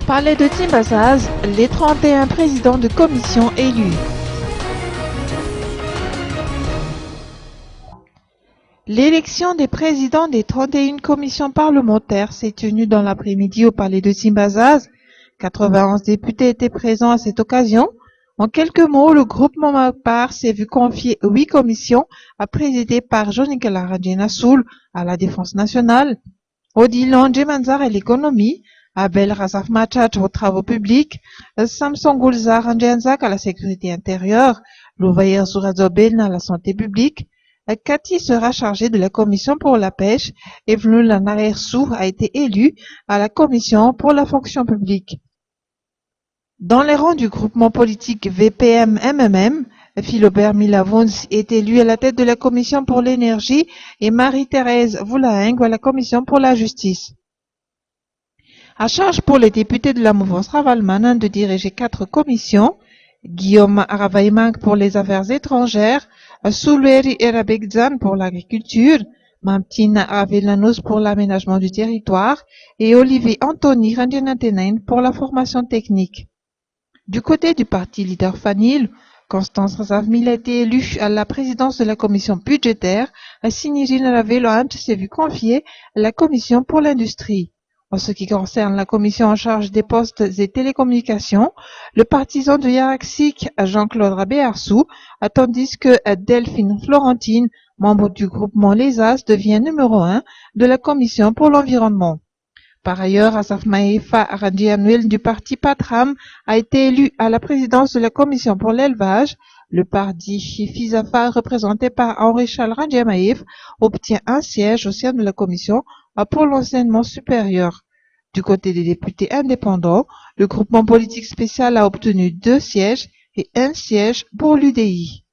Palais de Timbazaz, les 31 présidents de commission élus. L'élection des présidents des 31 commissions parlementaires s'est tenue dans l'après-midi au Palais de Timbazaz. 91 députés étaient présents à cette occasion. En quelques mots, le groupement Mapar s'est vu confier 8 commissions présidées par Jonikala Randjenassoul à la Défense nationale, Odilon Djemanzar à l'économie, Abel Razaf Machach aux travaux publics, Samson Goulzar Randjenzak à la sécurité intérieure, Louvaïr Zourazobeln à la santé publique. Cathy sera chargée de la commission pour la pêche et Vlula Narersou a été élu à la commission pour la fonction publique. Dans les rangs du groupement politique VPM-MMM, Philobert Milavons est élu à la tête de la commission pour l'énergie et Marie-Thérèse Voulaing à la commission pour la justice. À charge pour les députés de la mouvance Ravalmanin de diriger 4 commissions, Guillaume Aravaïmank pour les affaires étrangères, Souleri Erabegzan pour l'agriculture, Mamtina Avelanos pour l'aménagement du territoire et Olivier Anthony Randjenatenain pour la formation technique. Du côté du parti leader Fanil, Constance Razavmil a été élue à la présidence de la commission budgétaire, Sinirine Raveloant s'est vu confier à la commission pour l'industrie. En ce qui concerne la commission en charge des postes et télécommunications, le partisan de Yaraxik, Jean-Claude Rabéarsou, tandis que Delphine Florentine, membre du groupement Les As, devient numéro 1 de la commission pour l'environnement. Par ailleurs, Asaf Maïfa Randjianuel du parti Patram a été élu à la présidence de la commission pour l'élevage. Le parti Fizafa, représenté par Henri-Charles Randjiamaïf, obtient un siège au sein de la commission pour l'enseignement supérieur. Du côté des députés indépendants, le groupement politique spécial a obtenu 2 sièges et 1 siège pour l'UDI.